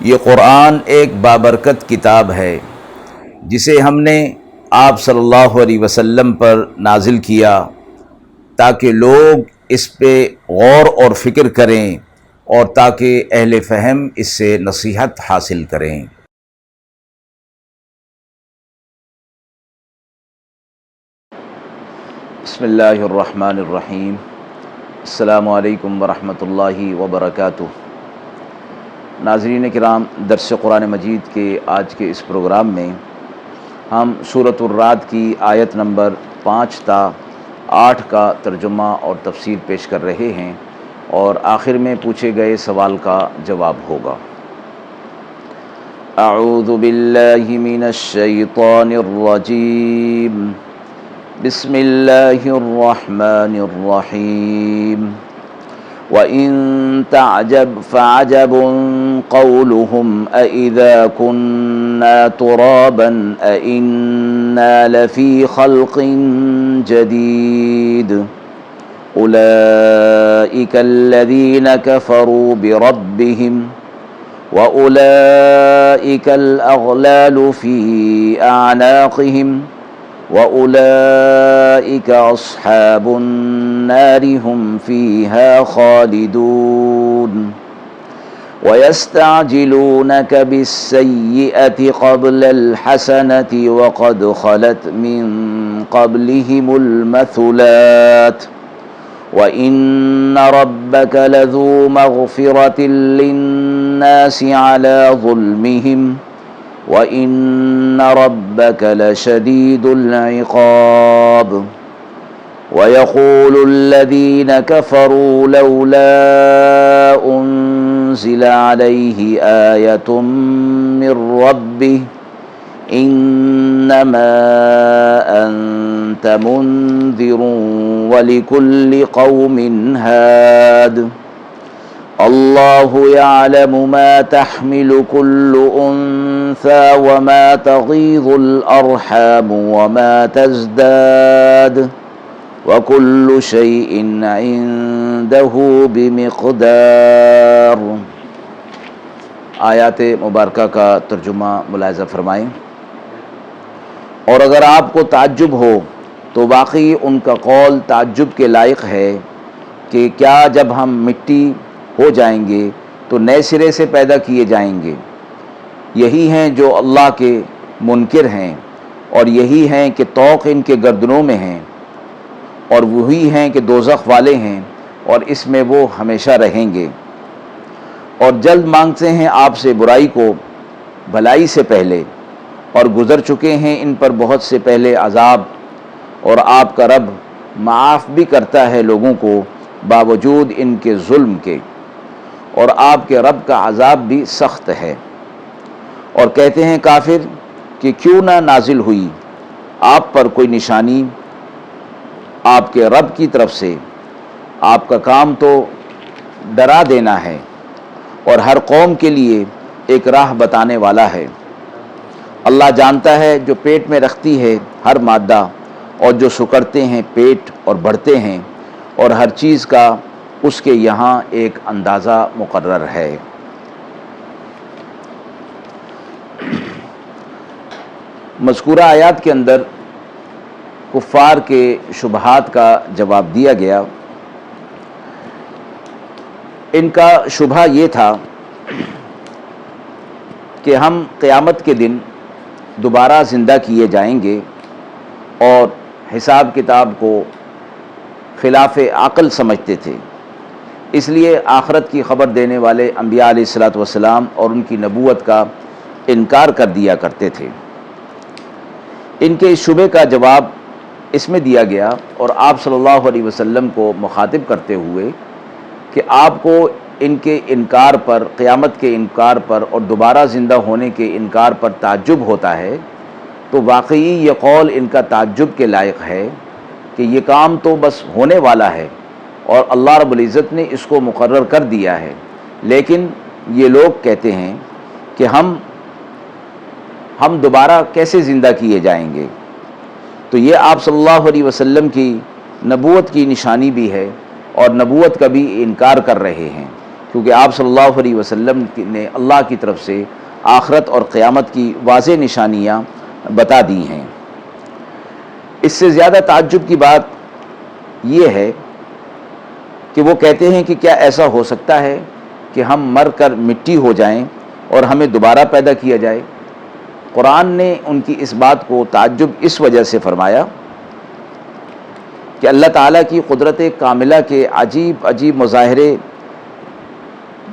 یہ قرآن ایک بابرکت کتاب ہے جسے ہم نے آپ صلی اللہ علیہ وسلم پر نازل کیا تاکہ لوگ اس پہ غور اور فکر کریں اور تاکہ اہل فہم اس سے نصیحت حاصل کریں۔ بسم اللہ الرحمن الرحیم۔ السلام علیکم ورحمۃ اللہ وبرکاتہ۔ ناظرین کرام، درس قرآن مجید کے آج کے اس پروگرام میں ہم سورۃ الرعد کی آیت نمبر 5 تا 8 کا ترجمہ اور تفسیر پیش کر رہے ہیں اور آخر میں پوچھے گئے سوال کا جواب ہوگا۔ اعوذ باللہ من الشیطان الرجیم، بسم اللہ الرحمن الرحیم۔ وَإِن تَعْجَبْ فَعَجَبٌ قَوْلُهُمْ أَإِذَا كُنَّا تُرَابًا أَإِنَّا لَفِي خَلْقٍ جَدِيدٍ أُولَئِكَ الَّذِينَ كَفَرُوا بِرَبِّهِمْ وَأُولَئِكَ الْأَغْلَالُ فِي أَعْنَاقِهِمْ وَأُولَئِكَ أَصْحَابُ النَّارِ هُمْ فِيهَا خَالِدُونَ وَيَسْتَعْجِلُونَكَ بِالسَّيِّئَةِ قَبْلَ الْحَسَنَةِ وَقَدْ خَلَتْ مِن قَبْلِهِمُ الْمَثُلَاتُ وَإِنَّ رَبَّكَ لَذُو مَغْفِرَةٍ لِلنَّاسِ عَلَى ظُلْمِهِمْ وَإِنَّ رَبَّكَ لَشَدِيدُ الْعِقَابِ وَيَقُولُ الَّذِينَ كَفَرُوا لَوْلَا أُنزِلَ عَلَيْهِ آيَةٌ مِّن رَّبِّهِ إِنَّمَا أَنتَ مُنذِرٌ وَلِكُلِّ قَوْمٍ هَادٍ اللہ یعلم ما تحمل كل انثى وما تغیض الارحام وما تزداد وكل شيء عنده بمقدار۔ آیات مبارکہ کا ترجمہ ملاحظہ فرمائیں۔ اور اگر آپ کو تعجب ہو تو واقعی ان کا قول تعجب کے لائق ہے کہ کیا جب ہم مٹی ہو جائیں گے تو نئے سرے سے پیدا کیے جائیں گے۔ یہی ہیں جو اللہ کے منکر ہیں اور یہی ہیں کہ طوق ان کے گردنوں میں ہیں اور وہی ہیں کہ دوزخ والے ہیں اور اس میں وہ ہمیشہ رہیں گے، اور جلد مانگتے ہیں آپ سے برائی کو بھلائی سے پہلے، اور گزر چکے ہیں ان پر بہت سے پہلے عذاب، اور آپ کا رب معاف بھی کرتا ہے لوگوں کو باوجود ان کے ظلم کے، اور آپ کے رب کا عذاب بھی سخت ہے۔ اور کہتے ہیں کافر کہ کیوں نہ نازل ہوئی آپ پر کوئی نشانی آپ کے رب کی طرف سے، آپ کا کام تو ڈرا دینا ہے اور ہر قوم کے لیے ایک راہ بتانے والا ہے۔ اللہ جانتا ہے جو پیٹ میں رکھتی ہے ہر مادہ اور جو سکڑتے ہیں پیٹ اور بڑھتے ہیں، اور ہر چیز کا اس کے یہاں ایک اندازہ مقرر ہے۔ مذکورہ آیات کے اندر کفار کے شبہات کا جواب دیا گیا۔ ان کا شبہ یہ تھا کہ ہم قیامت کے دن دوبارہ زندہ کیے جائیں گے، اور حساب کتاب کو خلاف عقل سمجھتے تھے، اس لیے آخرت کی خبر دینے والے انبیاء علیہ الصلوۃ والسلام اور ان کی نبوت کا انکار کر دیا کرتے تھے۔ ان کے اس شبے کا جواب اس میں دیا گیا، اور آپ صلی اللہ علیہ وسلم کو مخاطب کرتے ہوئے کہ آپ کو ان کے انکار پر، قیامت کے انکار پر اور دوبارہ زندہ ہونے کے انکار پر تعجب ہوتا ہے، تو واقعی یہ قول ان کا تعجب کے لائق ہے کہ یہ کام تو بس ہونے والا ہے اور اللہ رب العزت نے اس کو مقرر کر دیا ہے، لیکن یہ لوگ کہتے ہیں کہ ہم دوبارہ کیسے زندہ کیے جائیں گے۔ تو یہ آپ صلی اللہ علیہ وسلم کی نبوت کی نشانی بھی ہے، اور نبوت کا بھی انکار کر رہے ہیں، کیونکہ آپ صلی اللہ علیہ وسلم نے اللہ کی طرف سے آخرت اور قیامت کی واضح نشانیاں بتا دی ہیں۔ اس سے زیادہ تعجب کی بات یہ ہے کہ وہ کہتے ہیں کہ کیا ایسا ہو سکتا ہے کہ ہم مر کر مٹی ہو جائیں اور ہمیں دوبارہ پیدا کیا جائے؟ قرآن نے ان کی اس بات کو تعجب اس وجہ سے فرمایا کہ اللہ تعالیٰ کی قدرت کاملہ کے عجیب عجیب مظاہرے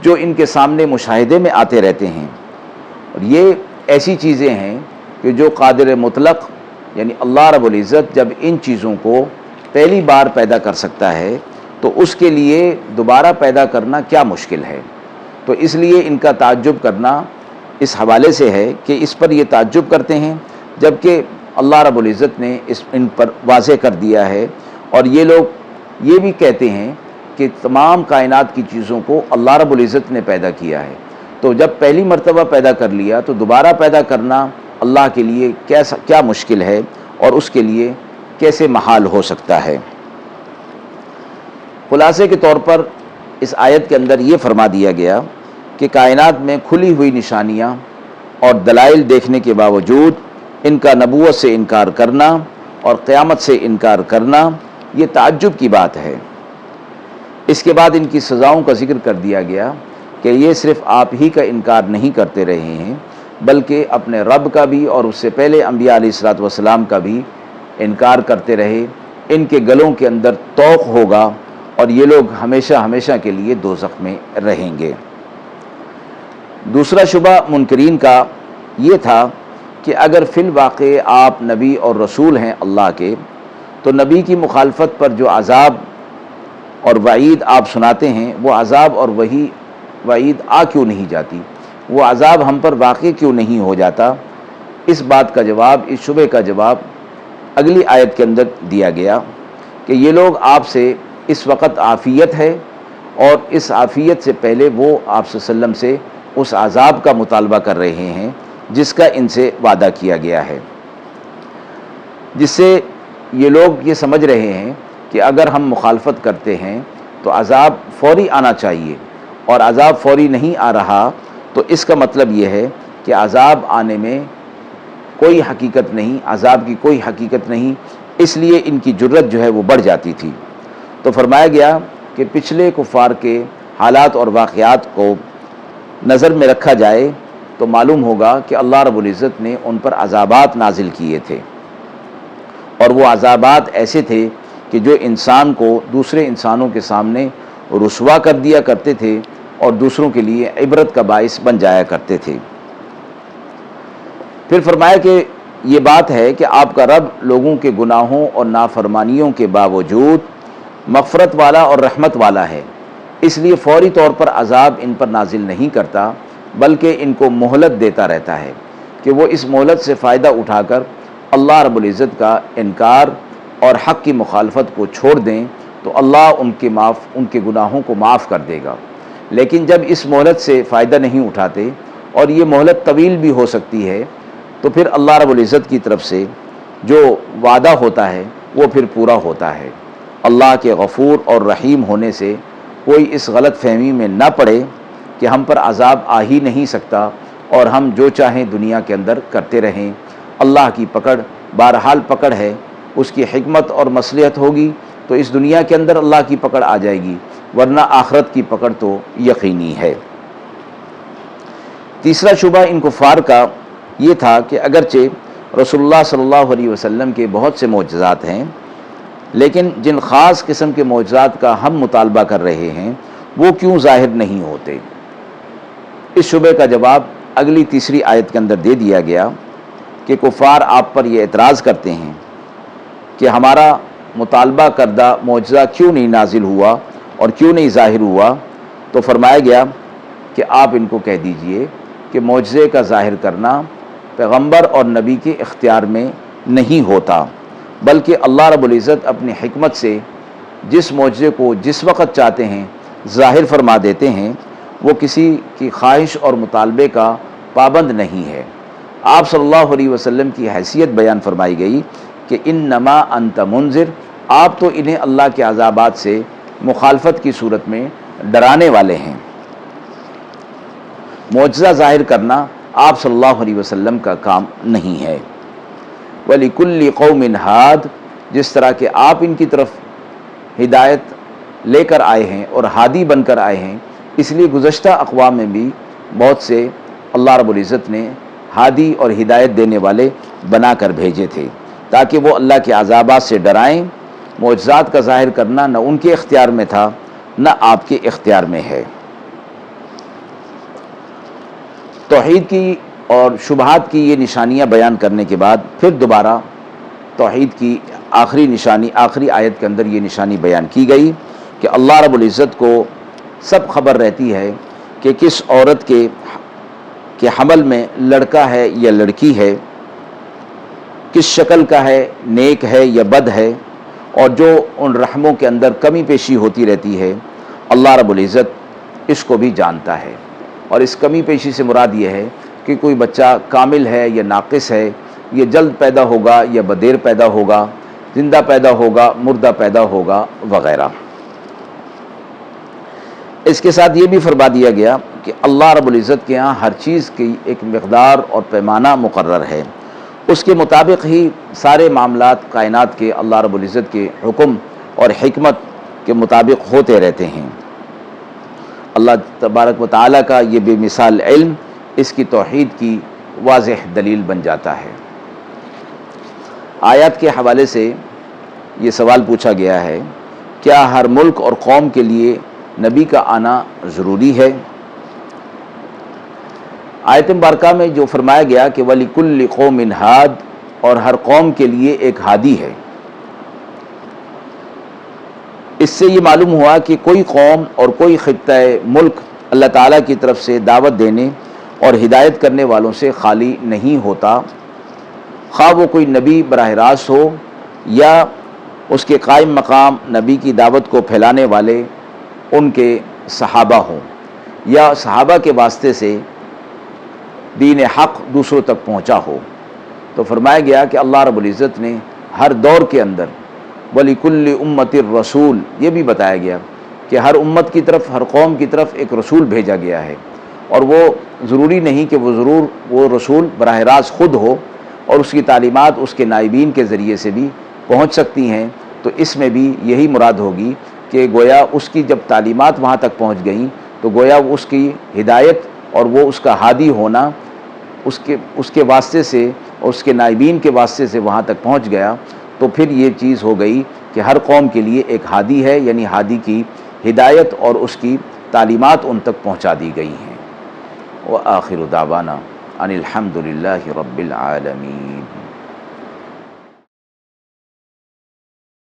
جو ان کے سامنے مشاہدے میں آتے رہتے ہیں، اور یہ ایسی چیزیں ہیں کہ جو قادر مطلق یعنی اللہ رب العزت جب ان چیزوں کو پہلی بار پیدا کر سکتا ہے تو اس کے لیے دوبارہ پیدا کرنا کیا مشکل ہے۔ تو اس لیے ان کا تعجب کرنا اس حوالے سے ہے کہ اس پر یہ تعجب کرتے ہیں جبکہ اللہ رب العزت نے ان پر واضح کر دیا ہے، اور یہ لوگ یہ بھی کہتے ہیں کہ تمام کائنات کی چیزوں کو اللہ رب العزت نے پیدا کیا ہے، تو جب پہلی مرتبہ پیدا کر لیا تو دوبارہ پیدا کرنا اللہ کے لیے کیا مشکل ہے اور اس کے لیے کیسے محال ہو سکتا ہے۔ خلاصے کے طور پر اس آیت کے اندر یہ فرما دیا گیا کہ کائنات میں کھلی ہوئی نشانیاں اور دلائل دیکھنے کے باوجود ان کا نبوت سے انکار کرنا اور قیامت سے انکار کرنا یہ تعجب کی بات ہے۔ اس کے بعد ان کی سزاؤں کا ذکر کر دیا گیا کہ یہ صرف آپ ہی کا انکار نہیں کرتے رہے ہیں بلکہ اپنے رب کا بھی اور اس سے پہلے انبیاء علیہ الصلوۃ والسلام کا بھی انکار کرتے رہے۔ ان کے گلوں کے اندر طوق ہوگا اور یہ لوگ ہمیشہ ہمیشہ کے لیے دوزخ میں رہیں گے۔ دوسرا شبہ منکرین کا یہ تھا کہ اگر فی الواقع آپ نبی اور رسول ہیں اللہ کے، تو نبی کی مخالفت پر جو عذاب اور وعید آپ سناتے ہیں وہ عذاب اور وہی وعید کیوں نہیں جاتی، وہ عذاب ہم پر واقع کیوں نہیں ہو جاتا؟ اس بات کا جواب، اس شبہ کا جواب اگلی آیت کے اندر دیا گیا کہ یہ لوگ آپ سے اس وقت عافیت ہے اور اس عافیت سے پہلے وہ آپ صلی اللہ علیہ وسلم سے اس عذاب کا مطالبہ کر رہے ہیں جس کا ان سے وعدہ کیا گیا ہے، جس سے یہ لوگ یہ سمجھ رہے ہیں کہ اگر ہم مخالفت کرتے ہیں تو عذاب فوری آنا چاہیے، اور عذاب فوری نہیں آ رہا تو اس کا مطلب یہ ہے کہ عذاب آنے میں کوئی حقیقت نہیں، عذاب کی کوئی حقیقت نہیں، اس لیے ان کی جرت جو ہے وہ بڑھ جاتی تھی۔ تو فرمایا گیا کہ پچھلے کفار کے حالات اور واقعات کو نظر میں رکھا جائے تو معلوم ہوگا کہ اللہ رب العزت نے ان پر عذابات نازل کیے تھے، اور وہ عذابات ایسے تھے کہ جو انسان کو دوسرے انسانوں کے سامنے رسوا کر دیا کرتے تھے اور دوسروں کے لیے عبرت کا باعث بن جایا کرتے تھے۔ پھر فرمایا کہ یہ بات ہے کہ آپ کا رب لوگوں کے گناہوں اور نافرمانیوں کے باوجود مغفرت والا اور رحمت والا ہے، اس لیے فوری طور پر عذاب ان پر نازل نہیں کرتا بلکہ ان کو مہلت دیتا رہتا ہے کہ وہ اس مہلت سے فائدہ اٹھا کر اللہ رب العزت کا انکار اور حق کی مخالفت کو چھوڑ دیں تو اللہ ان کے گناہوں کو معاف کر دے گا۔ لیکن جب اس مہلت سے فائدہ نہیں اٹھاتے اور یہ مہلت طویل بھی ہو سکتی ہے تو پھر اللہ رب العزت کی طرف سے جو وعدہ ہوتا ہے وہ پھر پورا ہوتا ہے۔ اللہ کے غفور اور رحیم ہونے سے کوئی اس غلط فہمی میں نہ پڑے کہ ہم پر عذاب آ ہی نہیں سکتا اور ہم جو چاہیں دنیا کے اندر کرتے رہیں۔ اللہ کی پکڑ بہرحال پکڑ ہے، اس کی حکمت اور مصلحت ہوگی تو اس دنیا کے اندر اللہ کی پکڑ آ جائے گی، ورنہ آخرت کی پکڑ تو یقینی ہے۔ تیسرا شبہ ان کفار کا یہ تھا کہ اگرچہ رسول اللہ صلی اللہ علیہ وسلم کے بہت سے معجزات ہیں، لیکن جن خاص قسم کے معجزات کا ہم مطالبہ کر رہے ہیں وہ کیوں ظاہر نہیں ہوتے؟ اس شبہ کا جواب اگلی تیسری آیت کے اندر دے دیا گیا کہ کفار آپ پر یہ اعتراض کرتے ہیں کہ ہمارا مطالبہ کردہ معجزہ کیوں نہیں نازل ہوا اور کیوں نہیں ظاہر ہوا؟ تو فرمایا گیا کہ آپ ان کو کہہ دیجئے کہ معجزے کا ظاہر کرنا پیغمبر اور نبی کے اختیار میں نہیں ہوتا، بلکہ اللہ رب العزت اپنی حکمت سے جس معجزے کو جس وقت چاہتے ہیں ظاہر فرما دیتے ہیں، وہ کسی کی خواہش اور مطالبے کا پابند نہیں ہے۔ آپ صلی اللہ علیہ وسلم کی حیثیت بیان فرمائی گئی کہ انما انت منذر، آپ تو انہیں اللہ کے عذابات سے مخالفت کی صورت میں ڈرانے والے ہیں۔ معجزہ ظاہر کرنا آپ صلی اللہ علیہ وسلم کا کام نہیں ہے۔ وَلِكُلِّ قَوْمٍ ہاد، جس طرح کہ آپ ان کی طرف ہدایت لے کر آئے ہیں اور ہادی بن کر آئے ہیں، اس لیے گزشتہ اقوام میں بھی بہت سے اللہ رب العزت نے ہادی اور ہدایت دینے والے بنا کر بھیجے تھے تاکہ وہ اللہ کے عذابات سے ڈرائیں۔ معجزات کا ظاہر کرنا نہ ان کے اختیار میں تھا نہ آپ کے اختیار میں ہے۔ توحید کی اور شبہات کی یہ نشانیاں بیان کرنے کے بعد پھر دوبارہ توحید کی آخری نشانی، آخری آیت کے اندر یہ نشانی بیان کی گئی کہ اللہ رب العزت کو سب خبر رہتی ہے کہ کس عورت کے حمل میں لڑکا ہے یا لڑکی ہے، کس شکل کا ہے، نیک ہے یا بد ہے، اور جو ان رحموں کے اندر کمی پیشی ہوتی رہتی ہے اللہ رب العزت اس کو بھی جانتا ہے۔ اور اس کمی پیشی سے مراد یہ ہے کہ کوئی بچہ کامل ہے یا ناقص ہے، یہ جلد پیدا ہوگا یا بدیر پیدا ہوگا، زندہ پیدا ہوگا، مردہ پیدا ہوگا وغیرہ۔ اس کے ساتھ یہ بھی فرما دیا گیا کہ اللہ رب العزت کے ہاں ہر چیز کی ایک مقدار اور پیمانہ مقرر ہے، اس کے مطابق ہی سارے معاملات کائنات کے اللہ رب العزت کے حکم اور حکمت کے مطابق ہوتے رہتے ہیں۔ اللہ تبارک و تعالیٰ کا یہ بے مثال علم اس کی توحید کی واضح دلیل بن جاتا ہے۔ آیات کے حوالے سے یہ سوال پوچھا گیا ہے، کیا ہر ملک اور قوم کے لیے نبی کا آنا ضروری ہے؟ آیت مبارکہ میں جو فرمایا گیا کہ وَلِكُلِّ قَوْمٍ ہاد، اور ہر قوم کے لیے ایک ہادی ہے، اس سے یہ معلوم ہوا کہ کوئی قوم اور کوئی خطہ ملک اللہ تعالیٰ کی طرف سے دعوت دینے اور ہدایت کرنے والوں سے خالی نہیں ہوتا، خواہ وہ کوئی نبی براہ راست ہو یا اس کے قائم مقام نبی کی دعوت کو پھیلانے والے ان کے صحابہ ہوں، یا صحابہ کے واسطے سے دین حق دوسروں تک پہنچا ہو۔ تو فرمایا گیا کہ اللہ رب العزت نے ہر دور کے اندر وَلِكُلِّ أُمَّةٍ الرَّسُولِ، یہ بھی بتایا گیا کہ ہر امت کی طرف، ہر قوم کی طرف ایک رسول بھیجا گیا ہے، اور وہ ضروری نہیں کہ وہ رسول براہ راست خود ہو، اور اس کی تعلیمات اس کے نائبین کے ذریعے سے بھی پہنچ سکتی ہیں۔ تو اس میں بھی یہی مراد ہوگی کہ گویا اس کی جب تعلیمات وہاں تک پہنچ گئیں تو گویا اس کی ہدایت اور وہ اس کا ہادی ہونا اس کے واسطے سے اور اس کے نائبین کے واسطے سے وہاں تک پہنچ گیا، تو پھر یہ چیز ہو گئی کہ ہر قوم کے لیے ایک ہادی ہے، یعنی ہادی کی ہدایت اور اس کی تعلیمات ان تک پہنچا دی گئی ہیں۔ وآخر دعوانا ان الحمد للہ رب العالمین۔